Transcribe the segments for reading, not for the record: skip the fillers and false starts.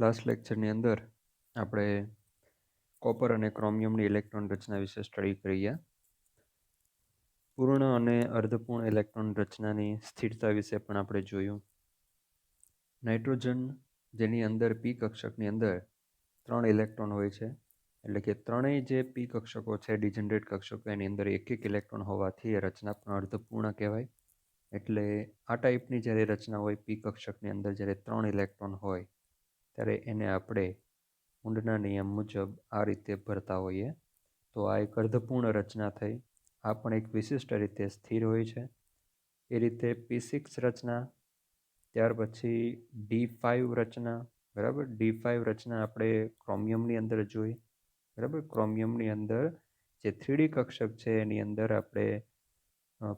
Last લેક્ચરની અંદર આપણે copper અને ક્રોમિયમની ઇલેક્ટ્રોન રચના વિશે સ્ટડી કરી ગયા. પૂર્ણ અને અર્ધપૂર્ણ ઇલેક્ટ્રોન રચનાની સ્થિરતા વિશે પણ આપણે જોયું. નાઇટ્રોજન, જેની અંદર પી કક્ષકની અંદર 3 ઇલેક્ટ્રોન હોય છે, એટલે કે ત્રણેય જે પી કક્ષકો છે, ડિજનરેટ કક્ષકો, એની અંદર એક એક ઇલેક્ટ્રોન હોવાથી એ રચના પણ અર્ધપૂર્ણ કહેવાય. એટલે આ ટાઈપની જ્યારે રચના હોય, પી કક્ષકની અંદર જ્યારે 3 ઇલેક્ટ્રોન હોય, ત્યારે એને આપણે ઊંડના નિયમ મુજબ આ રીતે ભરતા હોઈએ. તો આ એક અર્ધપૂર્ણ રચના થઈ. આ પણ એક વિશિષ્ટ રીતે સ્થિર હોય છે. એ રીતે P6 રચના, ત્યાર પછી D5 રચના, બરાબર. D5 રચના આપણે ક્રોમિયમની અંદર જોઈ, બરાબર. ક્રોમિયમની અંદર જે 3D કક્ષક છે એની અંદર આપણે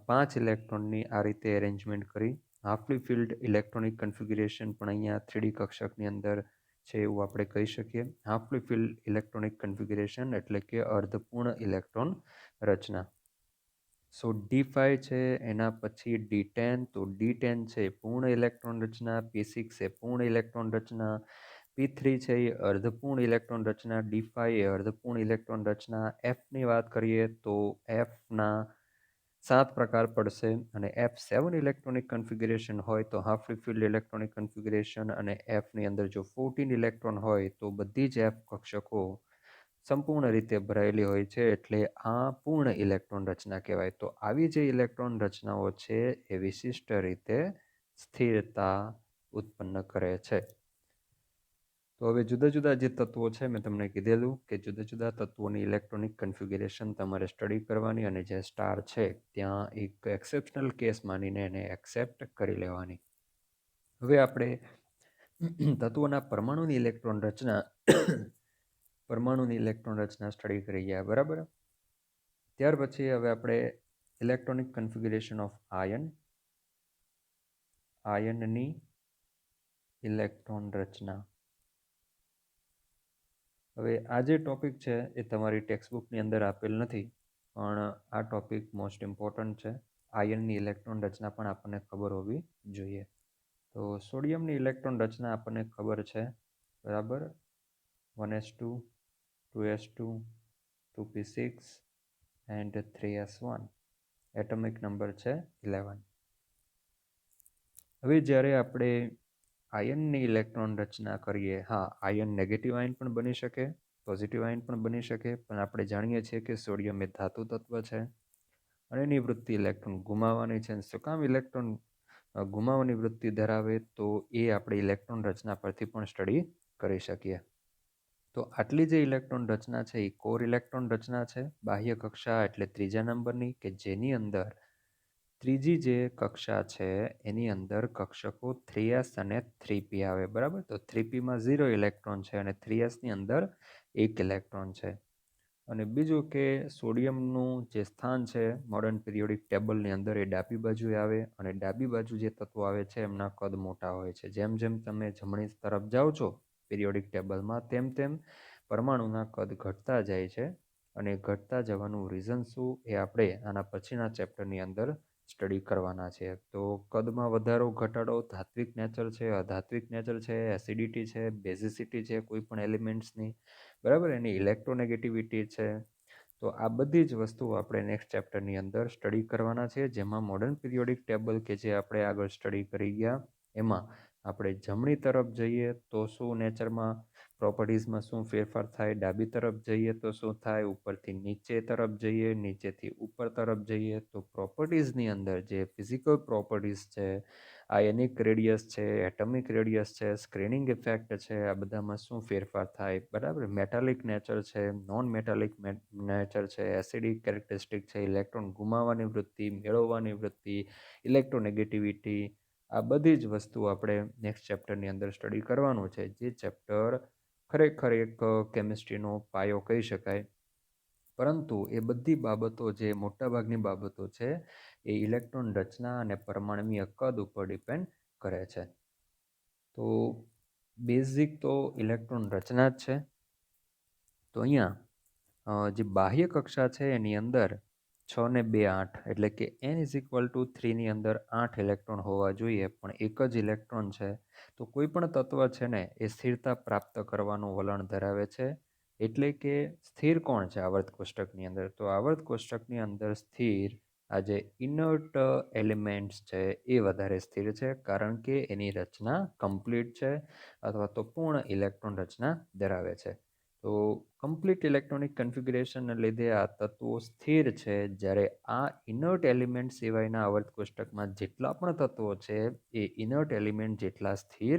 5 ઇલેક્ટ્રોનની આ રીતે એરેન્જમેન્ટ કરી. હાફલી ફિલ્ડ ઇલેક્ટ્રોનિક કન્ફિગ્યુરેશન પણ અહીંયા 3D કક્ષકની અંદર છે એવું આપણે કહી શકીએ. હાફલી ફિલ્ડ ઇલેક્ટ્રોનિક કન્ફિગ્યુરેશન એટલે કે અર્ધપૂર્ણ ઇલેક્ટ્રોન રચના. સો D5 છે, એના પછી D10. તો D10 છે પૂર્ણ ઇલેક્ટ્રોન રચના, P6 એ પૂર્ણ ઇલેક્ટ્રોન રચના, P3 છે એ અર્ધપૂર્ણ ઇલેક્ટ્રોન રચના, D5 એ અર્ધપૂર્ણ ઇલેક્ટ્રોન રચના. Fની વાત કરીએ તો Fના 7 પ્રકાર પડશે, અને F7 ઇલેક્ટ્રોનિક કન્ફિગ્યુરેશન હોય તો હાફલી ફિલ્ડ ઇલેક્ટ્રોનિક કન્ફિગ્યુરેશન, અને Fની અંદર જો 14 ઇલેક્ટ્રોન હોય તો બધી જ F કક્ષકો સંપૂર્ણ રીતે ભરાયેલી હોય છે, એટલે આ પૂર્ણ ઇલેક્ટ્રોન રચના કહેવાય. તો આવી જે ઇલેક્ટ્રોન રચનાઓ છે એ વિશિષ્ટ રીતે સ્થિરતા ઉત્પન્ન કરે છે. તો હવે જુદા જુદા જે તત્વો છે, મેં તમને કીધેલું કે જુદા જુદા તત્વોની ઇલેક્ટ્રોનિક કન્ફિગ્યુરેશન તમારે સ્ટડી કરવાની, અને જે સ્ટાર છે ત્યાં એક એક્સેપ્શનલ કેસ માનીને એને એક્સેપ્ટ કરી લેવાની. હવે આપણે તત્વોના પરમાણુની ઇલેક્ટ્રોન રચના સ્ટડી કરી ગયા, બરાબર. ત્યાર પછી હવે આપણે ઇલેક્ટ્રોનિક કન્ફિગ્યુરેશન ઓફ આયનની ઇલેક્ટ્રોન રચના. હવે આ જે ટોપિક છે એ તમારી ટેક્સ્ટબુકની અંદર આપેલ નથી, પણ આ ટોપિક મોસ્ટ ઇમ્પોર્ટન્ટ છે. આયનની ઇલેક્ટ્રોન રચના પણ આપણને ખબર હોવી જોઈએ. તો સોડિયમની ઇલેક્ટ્રોન રચના આપણને ખબર છે, બરાબર. 1s2, 2s2, 2p6 and 3s1. Atomic number છે 11. હવે જ્યારે આપણે આયનની ઇલેક્ટ્રોન રચના કરીએ, હા, આયન નેગેટિવ આયન પણ બની શકે, પોઝિટિવ આયન પણ બની શકે, પણ આપણે જાણીએ છીએ કે સોડિયમ એ ધાતુ તત્વ છે અને એની વૃત્તિ ઇલેક્ટ્રોન ગુમાવવાની છે. શું કામ ઇલેક્ટ્રોન ગુમાવવાની વૃત્તિ ધરાવે, તો એ આપણે ઇલેક્ટ્રોન રચના પરથી પણ સ્ટડી કરી શકીએ. તો આટલી જે ઇલેક્ટ્રોન રચના છે એ કોર ઇલેક્ટ્રોન રચના છે, બાહ્ય કક્ષા એટલે 3જા નંબરની, કે જેની અંદર ત્રીજી જે કક્ષા છે એની અંદર કક્ષકો 3s અને 3p આવે, બરાબર. તો 3pમાં 0 ઇલેક્ટ્રોન છે અને 3sની અંદર 1 ઇલેક્ટ્રોન છે. અને બીજું કે સોડિયમનું જે સ્થાન છે મોડર્ન પિરિયોડિક ટેબલની અંદર એ ડાબી બાજુએ આવે, અને ડાબી બાજુ જે તત્વો આવે છે એમના કદ મોટા હોય છે. જેમ જેમ તમે જમણી તરફ જાઓ છો પિરિયોડિક ટેબલમાં, તેમ તેમ પરમાણુના કદ ઘટતા જાય છે. અને ઘટતા જવાનું રીઝન શું એ આપણે આના પછીના ચેપ્ટરની અંદર સ્ટડી કરવાના છે. તો કદમાં વધારો ઘટાડો ધાત્વિક નેચર છે, અધાત્વિક નેચર છે, એસિડિટી છે, બેઝિસિટી છે કોઈ પણ એલિમેન્ટ્સની, બરાબર, એની ઇલેક્ટ્રોનેગેટિવિટી છે. તો આ બધી જ વસ્તુઓ આપણે નેક્સ્ટ ચેપ્ટરની અંદર સ્ટડી કરવાના છે, જેમાં મોડર્ન પિરિયોડિક ટેબલ કે જે આપણે આગળ સ્ટડી કરી ગયા, એમાં આપણે જમણી તરફ જઈએ તો શું નેચરમાં પ્રોપર્ટીઝમાં શું ફેરફાર થાય, ડાબી તરફ જઈએ તો શું થાય, ઉપરથી નીચે તરફ જઈએ, નીચેથી ઉપર તરફ જઈએ તો પ્રોપર્ટીઝની અંદર જે ફિઝિકલ પ્રોપર્ટીઝ છે, આયનિક રેડિયસ છે, એટમિક રેડિયસ છે, સ્ક્રીનિંગ ઇફેક્ટ છે, આ બધામાં શું ફેરફાર થાય, બરાબર. મેટાલિક નેચર છે, નોન મેટાલિક નેચર છે, એસિડિક કેરેક્ટરિસ્ટિક છે, ઇલેક્ટ્રોન ગુમાવવાની વૃત્તિ, મેળવવાની વૃત્તિ, ઇલેક્ટ્રોનેગેટિવિટી, આ બધી જ વસ્તુ આપણે નેક્સ્ટ ચેપ્ટરની અંદર સ્ટડી કરવાનું છે. જે ચેપ્ટર ખરેખર એક કેમિસ્ટ્રીનો પાયો કહી શકાય, પરંતુ એ બધી બાબતો, જે મોટાભાગની બાબતો છે, એ ઇલેક્ટ્રોન રચના અને પરમાણુય કદ ઉપર ડિપેન્ડ કરે છે. તો બેઝિક તો ઇલેક્ટ્રોન રચના જ છે. તો અહીંયા જે બાહ્ય કક્ષા છે એની અંદર 6 ને 2 8 એટલે કે n ઇઝ ઇક્વલ ટુ 3ની અંદર 8 ઇલેક્ટ્રોન હોવા જોઈએ, પણ એક જ ઇલેક્ટ્રોન છે. તો કોઈ પણ તત્વ છે ને એ સ્થિરતા પ્રાપ્ત કરવાનું વલણ ધરાવે છે. એટલે કે સ્થિર કોણ છે આવર્ત કોષ્ટકની અંદર? તો આવર્ત કોષ્ટકની અંદર સ્થિર આ જે ઇનર્ટ એલિમેન્ટ્સ છે એ વધારે સ્થિર છે, કારણ કે એની રચના કમ્પ્લીટ છે અથવા તો પૂર્ણ ઇલેક્ટ્રોન રચના ધરાવે છે. તો કમ્પ્લીટ ઇલેક્ટ્રોનિક કન્ફિગ્યુરેશનને લીધે આ તત્વો સ્થિર છે, જ્યારે આ ઇનર્ટ એલિમેન્ટ સિવાયના આવર્ત કોષ્ટકમાં જેટલા પણ તત્વો છે એ ઇનર્ટ એલિમેન્ટ જેટલા સ્થિર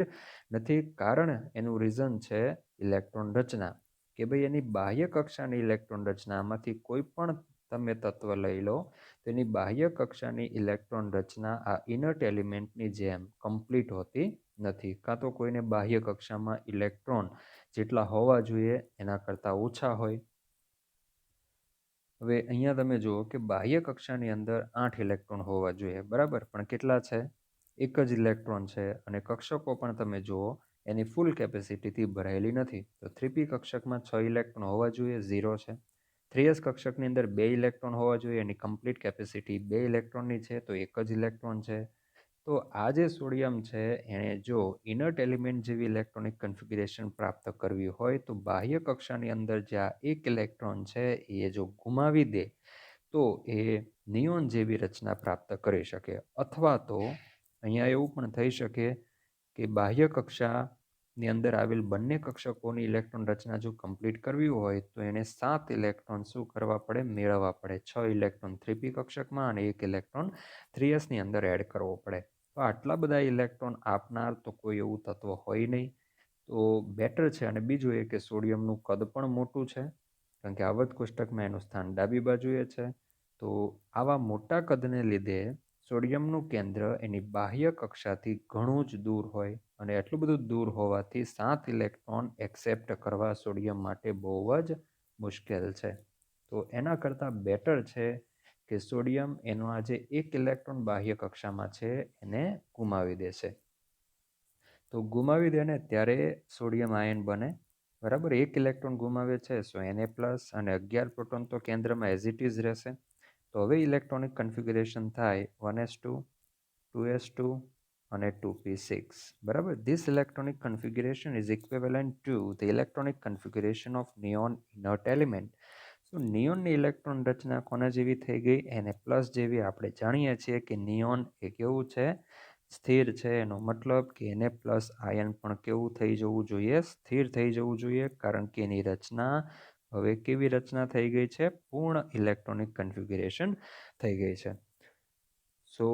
નથી. કારણ એનું રીઝન છે ઇલેક્ટ્રોન રચના, કે ભાઈ એની બાહ્ય કક્ષાની ઇલેક્ટ્રોન રચનામાંથી કોઈ પણ તમે તત્વ લઈ લો તો એની બાહ્ય કક્ષાની ઇલેક્ટ્રોન રચના આ ઇનર્ટ એલિમેન્ટની જેમ કમ્પ્લીટ હોતી નથી, કાં તો કોઈને બાહ્ય કક્ષામાં ઇલેક્ટ્રોન જેટલા હોવા જોઈએ એના કરતાં ઓછા હોય. હવે અહીંયા તમે જુઓ કે બાહ્ય કક્ષાની અંદર 8 ઇલેક્ટ્રોન હોવા જોઈએ, બરાબર, પણ કેટલા છે? એક જ ઇલેક્ટ્રોન છે. અને કક્ષકો પણ તમે જુઓ એની ફૂલ કેપેસિટીથી ભરાયેલી નથી. તો 3p કક્ષકમાં 6 ઇલેક્ટ્રોન હોવા જોઈએ, 0 છે. 3s કક્ષકની અંદર 2 ઇલેક્ટ્રોન હોવા જોઈએ, એની કમ્પ્લીટ કેપેસિટી 2 ઇલેક્ટ્રોનની છે, તો એક જ ઇલેક્ટ્રોન છે. તો આ જે સોડિયમ છે એણે જો ઇનર્ટ એલિમેન્ટ જેવી ઇલેક્ટ્રોનિક કન્ફિગ્યુરેશન પ્રાપ્ત કરવી હોય તો બાહ્ય કક્ષાની અંદર જ્યાં એક ઇલેક્ટ્રોન છે એ જો ગુમાવી દે તો એ નિયોન જેવી રચના પ્રાપ્ત કરી શકે. અથવા તો અહીંયા એવું પણ થઈ શકે કે બાહ્ય કક્ષાની અંદર આવેલ બંને કક્ષકોની ઇલેક્ટ્રોન રચના જો કમ્પ્લીટ કરવી હોય તો એને 7 ઇલેક્ટ્રોન શું કરવા પડે? મેળવવા પડે. 6 ઇલેક્ટ્રોન 3p કક્ષકમાં અને 1 ઇલેક્ટ્રોન 3sની અંદર એડ કરવો પડે. તો આટલા બધા ઇલેક્ટ્રોન આપનાર તો કોઈ એવું તત્વ હોય નહીં, તો બેટર છે. અને બીજું એ કે સોડિયમનું કદ પણ મોટું છે, કારણ કે આવર્ત કોષ્ટકમાં એનું સ્થાન ડાબી બાજુએ છે. તો આવા મોટા કદને લીધે સોડિયમનું કેન્દ્ર એની બાહ્ય કક્ષાથી ઘણું જ દૂર હોય, અને એટલું બધું દૂર હોવાથી 7 ઇલેક્ટ્રોન એક્સેપ્ટ કરવા સોડિયમ માટે બહુ જ મુશ્કેલ છે. તો એના કરતાં બેટર છે કે સોડિયમ એનો આ જે એક ઇલેક્ટ્રોન બાહ્ય કક્ષામાં છે એને ગુમાવી દેશે. તો ગુમાવી દે ને ત્યારે સોડિયમ આયન બને, બરાબર. એક ઇલેક્ટ્રોન ગુમાવે છે સો Na+ અને 11 પ્રોટોન તો કેન્દ્રમાં એઝ ઇટ ઇઝ રહેશે. તો હવે ઇલેક્ટ્રોનિક કન્ફિગ્યુરેશન થાય 1s2 2s2 અને 2p6, બરાબર. This electronic configuration is equivalent to the electronic configuration of neon inert element. તો નિયોનની ઇલેક્ટ્રોન રચના કોના જેવી થઈ ગઈ? Na+ જેવી. આપણે જાણીએ છીએ કે નિયોન એ કેવું છે? સ્થિર છે. એનો મતલબ કે Na+ આયન પણ કેવું થઈ જવું જોઈએ? સ્થિર થઈ જવું જોઈએ, કારણ કે એની રચના હવે કેવી રચના થઈ ગઈ છે? પૂર્ણ ઇલેક્ટ્રોનિક કન્ફિગ્યુરેશન થઈ ગઈ છે. સો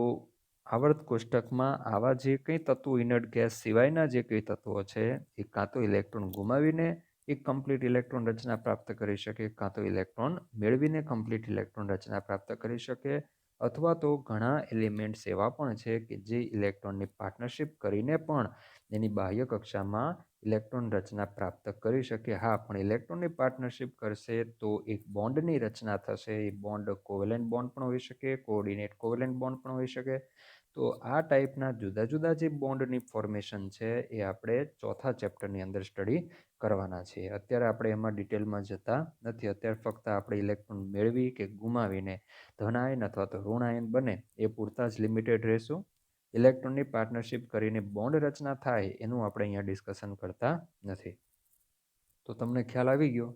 આવર્ત કોષ્ટકમાં આવા જે કંઈ તત્વો ઇનર્ટ ગેસ સિવાયના જે કંઈ તત્વો છે એ કાં તો ઇલેક્ટ્રોન ગુમાવીને એક કમ્પ્લીટ ઇલેક્ટ્રોન રચના પ્રાપ્ત કરી શકે, કાં તો ઇલેક્ટ્રોન મેળવીને કમ્પ્લીટ ઇલેક્ટ્રોન રચના પ્રાપ્ત કરી શકે, અથવા તો ઘણા એલિમેન્ટ્સ એવા પણ છે કે જે ઇલેક્ટ્રોનની પાર્ટનરશિપ કરીને પણ એની બાહ્ય કક્ષામાં ઇલેક્ટ્રોન રચના પ્રાપ્ત કરી શકે. હા, પણ ઇલેક્ટ્રોનની પાર્ટનરશિપ કરશે તો એક બોન્ડની રચના થશે. એ બોન્ડ કોવેલેન્ટ બોન્ડ પણ હોઈ શકે, કોઓર્ડિનેટ કોવેલેન્ટ બોન્ડ પણ હોઈ શકે. તો આ ટાઈપના જુદા જુદા જે બોન્ડની ફોર્મેશન છે એ આપણે ચોથા ચેપ્ટરની અંદર સ્ટડી કરવાના છીએ. અત્યારે આપણે એમાં ડિટેલમાં જતા નથી. અત્યારે ફક્ત આપણે ઇલેક્ટ્રોન મેળવી કે ગુમાવીને ધન આયન અથવા તો ઋણ આયન બને એ પૂરતા જ લિમિટેડ રહેશું. ઇલેક્ટ્રોનની પાર્ટનરશિપ કરીને બોન્ડ રચના થાય એનું આપણે અહીંયા ડિસ્કશન કરતા નથી. તો તમને ખ્યાલ આવી ગયો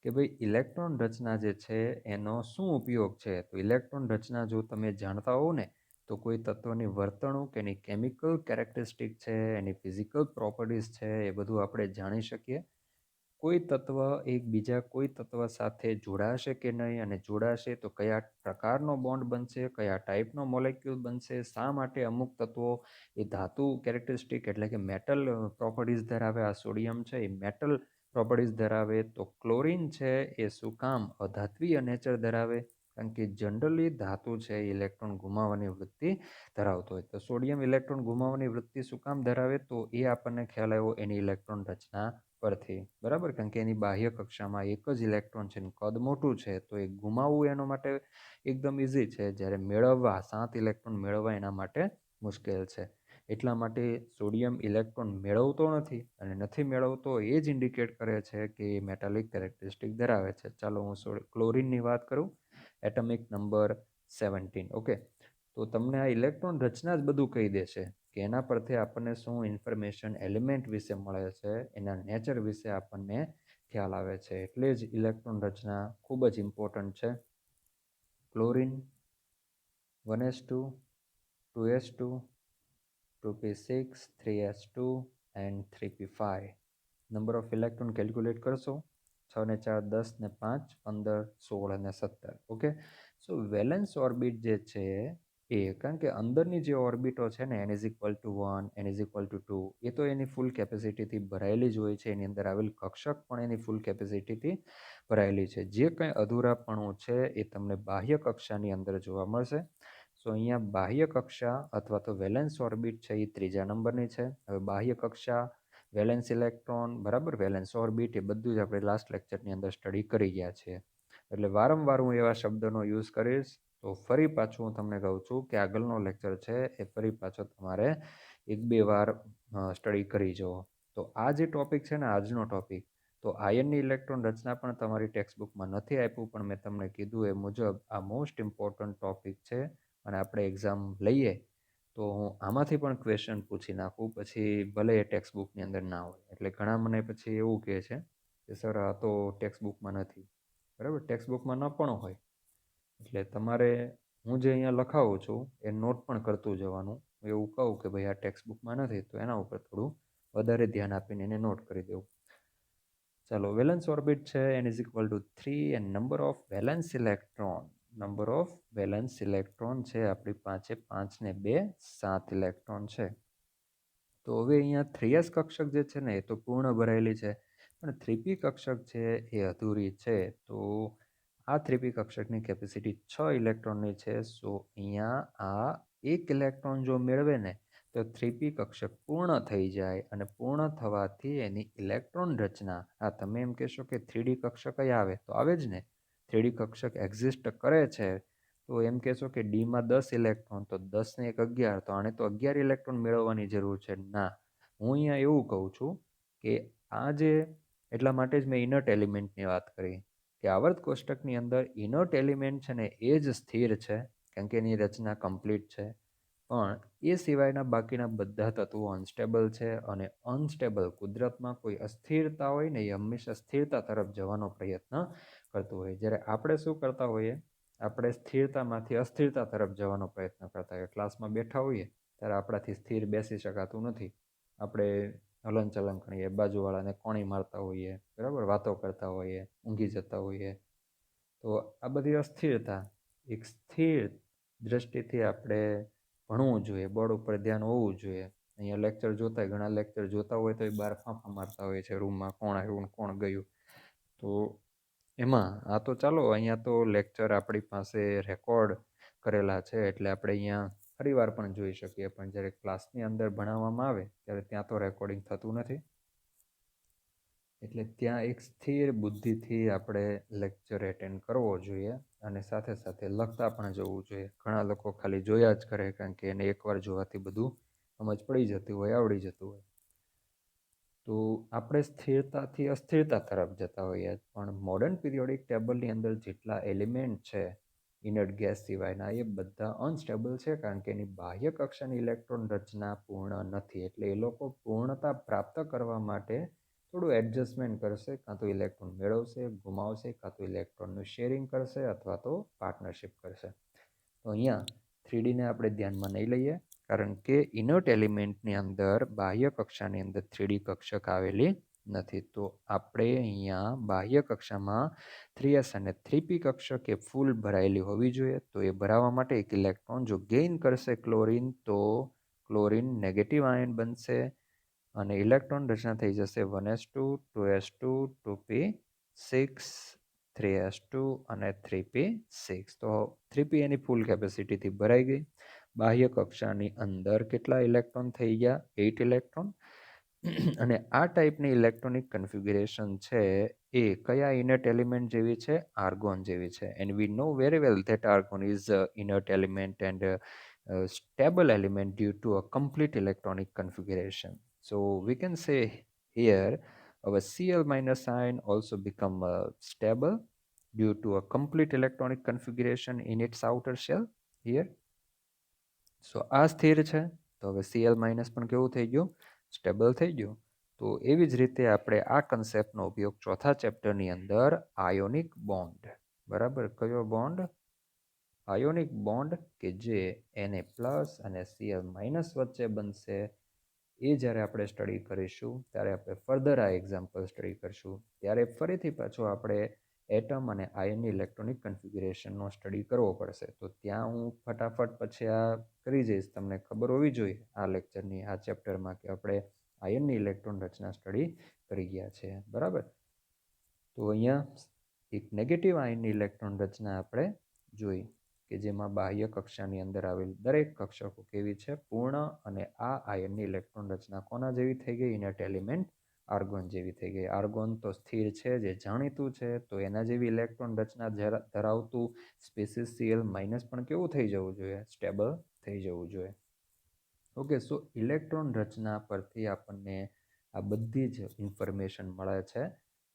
કે ભાઈ ઇલેક્ટ્રોન રચના જે છે એનો શું ઉપયોગ છે. તો ઇલેક્ટ્રોન રચના જો તમે જાણતા હોવ ને તો કોઈ તત્વની વર્તણૂક, એની કેમિકલ કેરેક્ટરિસ્ટિક છે, એની ફિઝિકલ પ્રોપર્ટીઝ છે, એ બધું આપણે જાણી શકીએ. કોઈ તત્વ એકબીજા કોઈ તત્વ સાથે જોડાશે કે નહીં, અને જોડાશે તો કયા પ્રકારનો બોન્ડ બનશે, કયા ટાઈપનો મોલેક્યુલ બનશે, શા માટે અમુક તત્વો એ ધાતુ કેરેક્ટરિસ્ટિક એટલે કે મેટલ પ્રોપર્ટીઝ ધરાવે. આ સોડિયમ છે એ મેટલ પ્રોપર્ટીઝ ધરાવે. તો ક્લોરિન છે એ શું કામ અધાત્વીય નેચર ધરાવે? કારણ કે જનરલી ધાતુ છે એ ઇલેક્ટ્રોન ગુમાવવાની વૃત્તિ ધરાવતો હોય. તો સોડિયમ ઇલેક્ટ્રોન ગુમાવવાની વૃત્તિ શું કામ ધરાવે? તો એ આપણને ખ્યાલ આવ્યો એની ઇલેક્ટ્રોન રચના પરથી, બરાબર. કારણ કે એની બાહ્ય કક્ષામાં એક જ ઇલેક્ટ્રોન છે, કદ મોટું છે, તો એ ગુમાવવું એના માટે એકદમ ઇઝી છે, જ્યારે મેળવવા 7 ઇલેક્ટ્રોન મેળવવા એના માટે મુશ્કેલ છે. એટલા માટે સોડિયમ ઇલેક્ટ્રોન મેળવતો નથી, અને નથી મેળવતો એ જ ઇન્ડિકેટ કરે છે કે એ મેટાલિક કેરેક્ટરિસ્ટિક ધરાવે છે. ચાલો હું ક્લોરિનની વાત કરું. Atomic number 17. ઓકે, તો તમને આ ઇલેક્ટ્રોન રચના જ બધું કહી દેશે કે એના પરથી આપણને શું ઇન્ફોર્મેશન એલિમેન્ટ વિશે મળે છે, એના નેચર વિશે આપણને ખ્યાલ આવે છે. એટલે જ ઇલેક્ટ્રોન રચના ખૂબ જ ઇમ્પોર્ટન્ટ છે. Chlorine 1s2, 2s2, 2p6, 3s2 and 3p5. Number of electron calculate કરશો. 6 ને 4 10 ને 5 15 16 અને 17. ઓકે, સો વેલેન્સ ઓર્બિટ જે છે એ, કારણ કે અંદરની જે ઓર્બિટો છે ને n = 1, n = 2, એ તો એની ફૂલ કેપેસિટીથી ભરાયેલી જ હોય છે. એની અંદર આવેલ કક્ષક પણ એની ફૂલ કેપેસિટીથી ભરાયેલી છે. જે કંઈ અધૂરાપણું છે એ તમને બાહ્ય કક્ષાની અંદર જોવા મળશે. સો અહીંયા બાહ્ય કક્ષા અથવા તો વેલેન્સ ઓર્બિટ છે એ 3જા નંબરની છે. હવે બાહ્ય કક્ષા, વેલેન્સ ઇલેક્ટ્રોન, બરાબર, વેલેન્સ ઓર્બિટ, એ બધું જ આપણે લાસ્ટ લેક્ચરની અંદર સ્ટડી કરી ગયા છીએ. એટલે વારંવાર હું એવા શબ્દનો યુઝ કરીશ. તો ફરી પાછું હું તમને કહું છું કે આગળનો લેક્ચર છે એ ફરી પાછો તમારે 1-2 વાર સ્ટડી કરી જુઓ. તો આ જે ટોપિક છે ને, આજનો ટોપિક, તો આયનની ઇલેક્ટ્રોન રચના પણ તમારી ટેક્સ્ટબુકમાં નથી આપ્યું, પણ મેં તમને કીધું એ મુજબ આ મોસ્ટ ઇમ્પોર્ટન્ટ ટોપિક છે. અને આપણે એક્ઝામ લઈએ તો હું આમાંથી પણ ક્વેશ્ચન પૂછી નાખું, પછી ભલે એ ટેક્સ્ટબુકની અંદર ના હોય. એટલે ઘણા મને પછી એવું કહે છે કે સર આ તો ટેક્સ્ટબુકમાં નથી, બરાબર, ટેક્સ્ટબુકમાં ન પણ હોય. એટલે તમારે હું જે અહીંયા લખાવું છું એ નોટ પણ કરતું જવાનું. એવું કહું કે ભાઈ આ ટેક્સ્ટબુકમાં નથી, તો એના ઉપર થોડું વધારે ધ્યાન આપીને એને નોટ કરી દેવું. ચાલો, વેલેન્સ ઓર્બિટ છે n = 3 and number of valence electron, number of valence electron છે આપણી પાસે 5 ને 2 7 ઇલેક્ટ્રોન છે. તો હવે અહીંયા 3s કક્ષક જે છે ને એ તો પૂર્ણ ભરાયેલી છે, પણ 3p કક્ષક છે એ અધૂરી છે. તો આ 3p કક્ષકની કેપેસિટી 6 ઇલેક્ટ્રોનની છે. સો અહીંયા આ 1 ઇલેક્ટ્રોન જો મેળવે ને તો 3p કક્ષક પૂર્ણ થઈ જાય, અને પૂર્ણ થવાથી એની ઇલેક્ટ્રોન રચના, આ તમે એમ કહેશો કે 3d કક્ષક આવે, તો આવે જ ને, 3d કક્ષક એક્ઝિસ્ટ કરે છે. તો એમ કહેશો કે ડીમાં 10 ઇલેક્ટ્રોન, તો 10 ને 1 11, તો આને તો 11 ઇલેક્ટ્રોન મેળવવાની જરૂર છે. ના, હું અહીંયા એવું કહું છું કે આ જે, એટલા માટે જ મેં ઇનર્ટ એલિમેન્ટની વાત કરી કે આવર્ત કોષ્ટકની અંદર ઇનર્ટ એલિમેન્ટ છે ને એ જ સ્થિર છે, કારણ કે એની રચના કમ્પ્લીટ છે. પણ એ સિવાયના બાકીના બધા તત્વો અનસ્ટેબલ છે, અને અનસ્ટેબલ, કુદરતમાં કોઈ અસ્થિરતા હોય ને એ હંમેશા સ્થિરતા તરફ જવાનો પ્રયત્ન કરતું હોય. જ્યારે આપણે શું કરતા હોઈએ, આપણે સ્થિરતામાંથી અસ્થિરતા તરફ જવાનો પ્રયત્ન કરતા હોઈએ. ક્લાસમાં બેઠા હોઈએ ત્યારે આપણાથી સ્થિર બેસી શકાતું નથી. આપણે હલનચલન કરીએ, બાજુવાળાને કોણી મારતા હોઈએ, બરાબર, વાતો કરતા હોઈએ, ઊંઘી જતા હોઈએ. તો આ બધી અસ્થિરતા, એક સ્થિર દ્રષ્ટિથી આપણે ભણવું જોઈએ, બોર્ડ ઉપર ધ્યાન હોવું જોઈએ. અહીંયા લેક્ચર જોતા, ઘણા લેક્ચર જોતા હોય તો એ બહાર ફાંફા મારતા હોય છે રૂમમાં, કોણ આવ્યું કોણ ગયું. તો એમાં આ તો ચાલો, અહીંયા તો લેક્ચર આપણી પાસે રેકોર્ડ કરેલા છે, એટલે આપણે અહીંયા ફરીવાર પણ જોઈ શકીએ. પણ જ્યારે ક્લાસની અંદર ભણાવવામાં આવે ત્યારે ત્યાં તો રેકોર્ડિંગ થતું નથી. એટલે ત્યાં એક સ્થિર બુદ્ધિથી આપણે લેક્ચર એટેન્ડ કરવો જોઈએ, અને સાથે સાથે લખતા પણ જવું જોઈએ. ઘણા લોકો ખાલી જોયા જ કરે, કારણ કે એને એકવાર જોવાથી બધું સમજ પડી જતી હોય, આવડી જતું હોય. તો આપણે સ્થિરતાથી અસ્થિરતા તરફ જતા હોઈએ. પણ મોડર્ન પિરિયોડિક ટેબલની અંદર જેટલા એલિમેન્ટ છે ઇનર્ટ ગેસ સિવાયના, એ બધા અનસ્ટેબલ છે, કારણ કે એની બાહ્ય કક્ષાની ઇલેક્ટ્રોન રચના પૂર્ણ નથી. એટલે એ લોકો પૂર્ણતા પ્રાપ્ત કરવા માટે થોડું એડજસ્ટમેન્ટ કરશે, કાં તો ઇલેક્ટ્રોન મેળવશે, ગુમાવશે, કાં તો ઇલેક્ટ્રોનનું શેરિંગ કરશે, અથવા તો પાર્ટનરશિપ કરશે. તો અહીંયા 3Dને આપણે ધ્યાનમાં નહીં લઈએ, કારણ કે ઇનર્ટ એલિમેન્ટની અંદર બાહ્ય કક્ષાની અંદર 3D કક્ષક આવેલી નથી. તો આપણે અહીંયા બાહ્ય કક્ષામાં 3s અને 3p કક્ષક એ ફૂલ ભરાયેલી હોવી જોઈએ. તો એ ભરાવા માટે એક ઇલેક્ટ્રોન જો ગેઇન કરશે ક્લોરીન, તો ક્લોરીન નેગેટિવ આયન બનશે, અને ઇલેક્ટ્રોન રચના થઈ જશે 1s2, 2s2, 2p6, 3s2 અને 3p6. તો 3p એની ફૂલ કેપેસિટીથી ભરાઈ ગઈ. બાહ્ય કક્ષાની અંદર કેટલા ઇલેક્ટ્રોન થઈ ગયા? 8 ઇલેક્ટ્રોન. અને આ ટાઈપની ઇલેક્ટ્રોનિક કન્ફિગ્યુરેશન છે એ કયા ઇનર્ટ એલિમેન્ટ જેવી છે? આર્ગોન જેવી છે. And we know very well that argon is inert element and stable element due to a complete electronic configuration. So we can say here our Cl minus ion also become stable, due to a complete electronic configuration in its outer shell here. સો આ સ્થિર છે, તો હવે Cl minus પણ કેવું થઈ ગયું, stable થઈ ગયું. તો એવી જ રીતે આપણે આ કન્સેપ્ટનો ઉપયોગ ચોથા ચેપ્ટરની અંદર આયોનિક બોન્ડ, બરાબર, કયો બોન્ડ, આયોનિક બોન્ડ કે જે Na+ અને Cl- વચ્ચે બનશે, એ જ્યારે આપણે સ્ટડી કરીશું ત્યારે આપણે ફર્ધર આ એક્ઝામ્પલ સ્ટડી કરીશું ત્યારે ફરીથી પાછું આપણે એટમ અને આયનની ઇલેક્ટ્રોનિક કન્ફિગ્યુરેશનનો સ્ટડી કરવો પડશે. તો ત્યાં હું ફટાફટ પછી આ કરી જઈશ. તમને ખબર હોવી જોઈએ આ લેક્ચરની આ ચેપ્ટરમાં કે આપણે આયનની ઇલેક્ટ્રોન રચના સ્ટડી કરી ગયા છે, બરાબર. તો અહીંયા એક નેગેટિવ આયનની ઇલેક્ટ્રોન રચના આપણે જોઈ કે જેમાં બાહ્ય કક્ષાની અંદર આવેલ દરેક કક્ષકો કેવી છે, પૂર્ણ, અને આ આયનની ઇલેક્ટ્રોન રચના કોના જેવી થઈ ગઈ, ઇનર્ટ એલિમેન્ટ આર્ગોન જેવી થઈ ગઈ. આર્ગોન તો સ્થિર છે, જે જાણીતું છે, તો એના જેવી ઇલેક્ટ્રોન રચના ધરાવતું સ્પીસીસ Cl- પણ કેવું થઈ જવું જોઈએ, સ્ટેબલ થઈ જવું જોઈએ. ઓકે, સો ઇલેક્ટ્રોન રચના પરથી આપણને આ બધી જ ઇન્ફોર્મેશન મળે છે.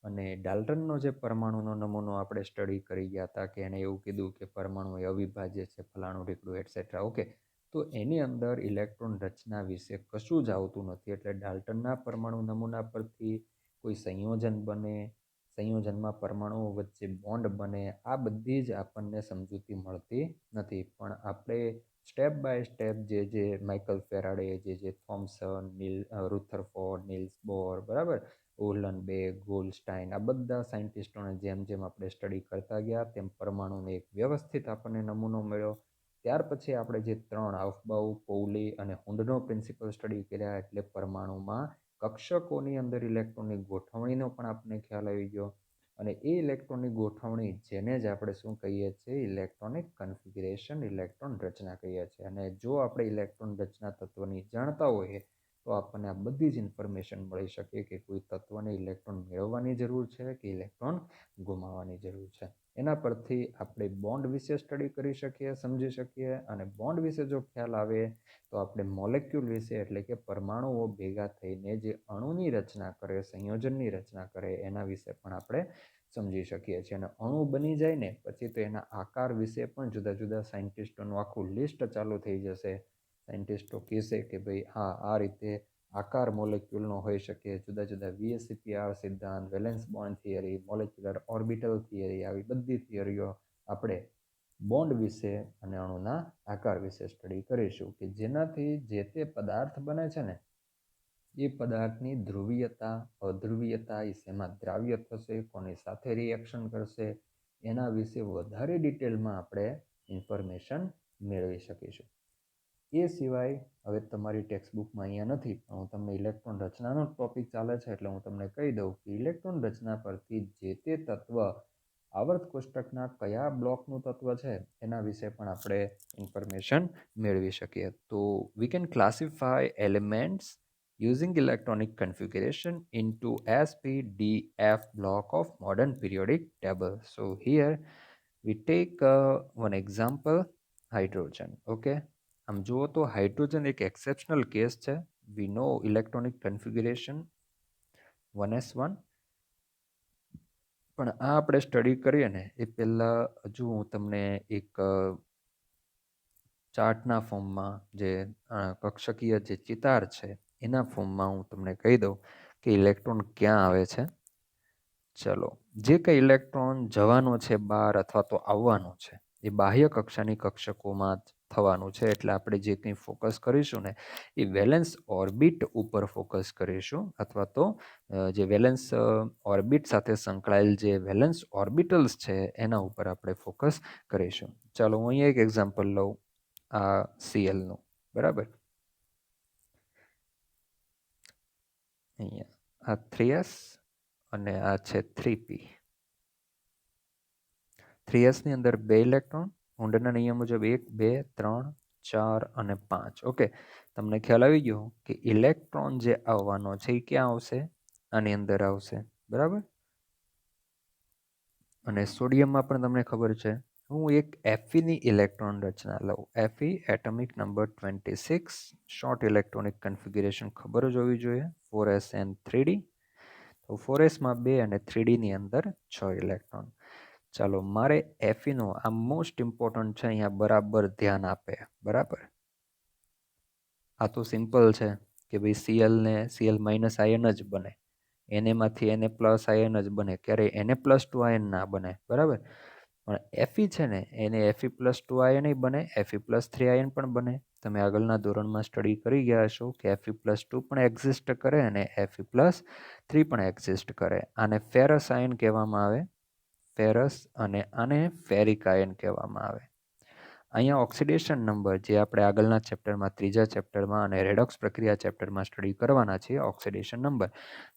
અને ડાલ્ટનનો જે પરમાણુનો નમૂનો આપણે સ્ટડી કરી ગયા હતા કે એને એવું કીધું કે પરમાણુ એ અવિભાજ્ય છે, ફલાણું ઢીકડું એટસેટ્રા. ઓકે, તો એની અંદર ઇલેક્ટ્રોન રચના વિશે કશું જ આવતું નથી. એટલે ડાલ્ટનના પરમાણુ નમૂના પરથી કોઈ સંયોજન બને, સંયોજનમાં પરમાણુઓ વચ્ચે બોન્ડ બને, આ બધી જ આપણને સમજૂતી મળતી નથી. પણ આપણે સ્ટેપ બાય સ્ટેપ જે માઇકલ ફેરાડે, જે થોમ્સન, રુથરફોર્ડ, નિલ્સ બોર, બરાબર, ઓર્લનબેક, ગોલ્ડસ્ટાઇન, આ બધા સાયન્ટિસ્ટોને જેમ જેમ આપણે સ્ટડી કરતા ગયા તેમ પરમાણુને એક વ્યવસ્થિત આપણને નમૂનો મળ્યો. ત્યાર પછી આપણે જે 3 આઉફબાઉ, પૌલી અને હુન્ડનો પ્રિન્સિપલ સ્ટડી કર્યા, એટલે પરમાણુમાં કક્ષકોની અંદર ઇલેક્ટ્રોનની ગોઠવણીનો પણ આપણને ખ્યાલ આવી ગયો. અને એ ઇલેક્ટ્રોનની ગોઠવણી જેને જ આપણે શું કહીએ છીએ, ઇલેક્ટ્રોનિક કન્ફિગ્યુરેશન, ઇલેક્ટ્રોન રચના કહીએ છીએ. અને જો આપણે ઇલેક્ટ્રોન રચના તત્વની જાણતા હોઈએ તો આપણને આ બધી જ ઇન્ફોર્મેશન મળી શકે કે કોઈ તત્વને ઇલેક્ટ્રોન મેળવવાની જરૂર છે કે ઇલેક્ટ્રોન ગુમાવવાની જરૂર છે. એના પરથી આપણે બોન્ડ વિશે સ્ટડી કરી શકીએ, સમજી શકીએ. અને બોન્ડ વિશે જો ખ્યાલ આવે તો આપણે મોલેક્યુલ વિશે, એટલે કે પરમાણુઓ ભેગા થઈને જે અણુની રચના કરે, સંયોજનની રચના કરે, એના વિશે પણ આપણે સમજી શકીએ છીએ. અને અણુ બની જાય ને પછી તો એના આકાર વિશે પણ જુદા જુદા સાયન્ટિસ્ટોનું આખું લિસ્ટ ચાલુ થઈ જશે. સાયન્ટિસ્ટો કહેશે કે ભાઈ હા, આ રીતે આકાર મોલેક્યુલનો હોઈ શકે. જુદા જુદા VSEPR સિદ્ધાંત, valence bond theory, molecular orbital theory, આવી બધી થિયરીઓ આપણે બોન્ડ વિશે અને અણુના આકાર વિશે સ્ટડી કરીશું કે જેનાથી જે તે પદાર્થ બને છે ને એ પદાર્થની ધ્રુવીયતા, અધ્રુવીયતા, એ શેમાં દ્રાવ્ય થશે, કોની સાથે રિએક્શન કરશે, એના વિશે વધારે ડિટેલમાં આપણે ઇન્ફોર્મેશન મેળવી શકીશું. એ સિવાય હવે તમારી ટેક્સ્ટબુકમાં અહીંયા નથી, પણ હું તમને ઇલેક્ટ્રોન રચનાનો ટોપિક ચાલે છે એટલે હું તમને કહી દઉં કે ઇલેક્ટ્રોન રચના પરથી જે તે તત્વ આવર્ત કોષ્ટકના કયા બ્લોકનું તત્વ છે એના વિશે પણ આપણે ઇન્ફોર્મેશન મેળવી શકીએ. તો we can classify elements using electronic configuration into SPDF block of modern periodic table. So here we take one example, hydrogen. Okay, આમ જુઓ તો હાઇડ્રોજન એક એક્સેપ્શનલ કેસ છે. વી નો ઇલેક્ટ્રોનિક કન્ફિગ્યુરેશન 1s1, પણ આ આપણે સ્ટડી કરીએ ને એ પહેલાં હજુ હું તમને એક ચાર્ટના ફોર્મમાં જે કક્ષકીય જે ચિતાર છે એના ફોર્મમાં હું તમને કહી દઉં કે ઇલેક્ટ્રોન ક્યાં આવે છે. ચલો, જે કંઈ ઇલેક્ટ્રોન જવાનો છે બહાર અથવા તો આવવાનો છે એ બાહ્ય કક્ષાની કક્ષકોમાં થવાનું છે. એટલે આપણે જે કંઈ ફોકસ કરીશું ને એ વેલેન્સ ઓર્બિટ ઉપર ફોકસ કરીશું, અથવા તો જે વેલેન્સ ઓર્બિટ સાથે સંકળાયેલ જે વેલેન્સ ઓર્બિટલ્સ છે એના ઉપર આપણે ફોકસ કરીશું. ચાલો હું અહીંયા એક એક્ઝામ્પલ લઉં, આ Clનું, બરાબર. અહીંયા આ 3s અને આ છે 3p. 3s ની અંદર 2 ઇલેક્ટ્રોન, હુન્ડના નિયમ મુજબ 1, 2, 3, 4 અને 5. ઓકે, તમને ખ્યાલ આવી ગયો કે ઇલેક્ટ્રોન જે આવવાનો છે એ ક્યાં આવશે, આની અંદર આવશે, બરાબર. અને સોડિયમમાં પણ તમને ખબર છે. હું એક Feની ઇલેક્ટ્રોન રચના લઉં, Fe atomic number 26, short electronic configuration ખબર જ હોવી જોઈએ, 4s and 3d. તો 4sમાં 2 અને 3dની અંદર 6 ઇલેક્ટ્રોન. ચાલો મારે એફીનું આ મોસ્ટ ઇમ્પોર્ટન્ટ છે, અહીંયા બરાબર ધ્યાન આપે. બરાબર, આ તો સિમ્પલ છે કે ભાઈ સીએલ ને સીએલ માઇનસ આયન જ બને, એનેમાંથી એને પ્લસ આયન જ બને, ક્યારેય એને પ્લસ ટુ આયન ના બને. બરાબર, પણ એફી છે ને એને એફી પ્લસ ટુ આયન બને, એફી પ્લસ થ્રી આયન પણ બને. તમે આગળના ધોરણમાં સ્ટડી કરી ગયા છો કે એફી પ્લસ ટુ પણ એક્ઝિસ્ટ કરે અને એફી પ્લસ થ્રી પણ એક્ઝિસ્ટ કરે. આને ફેરસ આયન કહેવામાં આવે, ફેરસ, અને આને ફેરિક આયન કહેવામાં આવે. અહીંયા ઓક્સિડેશન નંબર જે આપણે આગળના ચેપ્ટરમાં, ત્રીજા ચેપ્ટરમાં અને રેડોક્સ પ્રક્રિયા ચેપ્ટરમાં સ્ટડી કરવાના છીએ, ઓક્સિડેશન નંબર.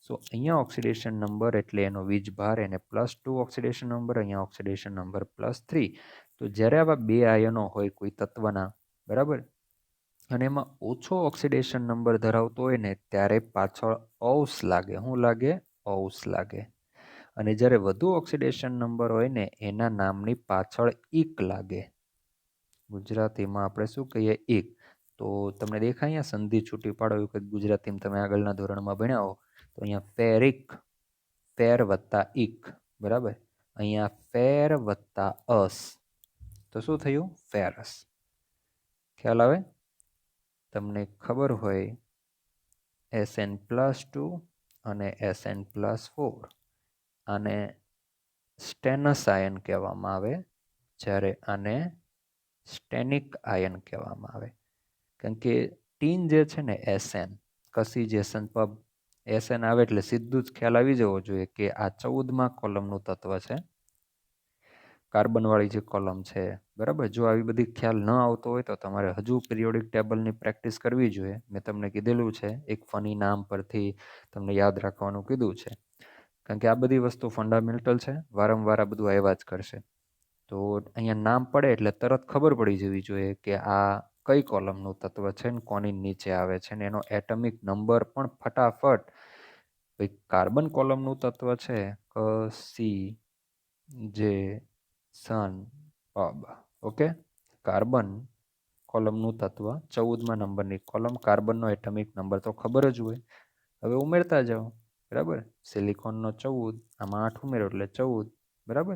સો અહીંયા ઓક્સિડેશન નંબર એટલે એનો વીજભાર, એને +2 ઓક્સિડેશન નંબર, અહીંયા ઓક્સિડેશન નંબર +3. તો જ્યારે આવા બે આયનો હોય કોઈ તત્વના, બરાબર, અને એમાં ઓછો ઓક્સિડેશન નંબર ધરાવતો હોય ને ત્યારે પાછળ ઔસ લાગે. શું લાગે? ઔસ લાગે. અને જ્યારે વધુ ઓક્સિડેશન નંબર હોય ને એના નામની પાછળ ઈક લાગે. ગુજરાતીમાં આપણે શું કહીએ? ઈક. તો તમને દેખાય અહીંયા સંધિ છૂટી પાડો એવું કંઈક ગુજરાતીમાં તમે આગળના ધોરણમાં ભણ્યા હો તો અહીંયા ફેરિક, ફેર વત્તા ઈક. બરાબર, અહીંયા ફેર વત્તા અસ, તો શું થયું? ફેરસ. ખ્યાલ આવે? તમને ખબર હોય Sn+2 અને Sn+4, આને સ્ટેનસ આયન કહેવામાં આવે, જ્યારે આને સ્ટેનિક આયન કહેવામાં આવે. કારણ કે ટીન જે છે ને Sn, કસી જે પબ Sn આવે એટલે સીધું જ ખ્યાલ આવી જવો જોઈએ કે આ 14મા કોલમનું તત્વ છે, કાર્બનવાળી જે કોલમ છે. બરાબર, જો આવી બધી ખ્યાલ ન આવતો હોય તો તમારે હજુ પિરિયોડિક ટેબલની પ્રેક્ટિસ કરવી જોઈએ. મેં તમને કીધેલું છે, એક ફની નામ પરથી તમને યાદ રાખવાનું કીધું છે. કારણ કે આ બધી વસ્તુ ફંડામેન્ટલ છે, વારંવાર આ બધું આવ્યા જ કરશે. તો અહીંયા નામ પડે એટલે તરત ખબર પડી જવી જોઈએ કે આ કઈ કોલમનું તત્વ છે ને કોની નીચે આવે છે, ને એનો એટમિક નંબર પણ ફટાફટ. ભાઈ કાર્બન કોલમનું તત્વ છે ક સી જે સન પબ. ઓકે, કાર્બન કોલમનું તત્વ 14મા નંબરની કોલમ, કાર્બનનો એટમિક નંબર તો ખબર જ હોય. હવે ઉમેરતા જાઓ. બરાબર, સિલિકોનનો 14, આમાં 8 ઉમેરો એટલે 14. બરાબર,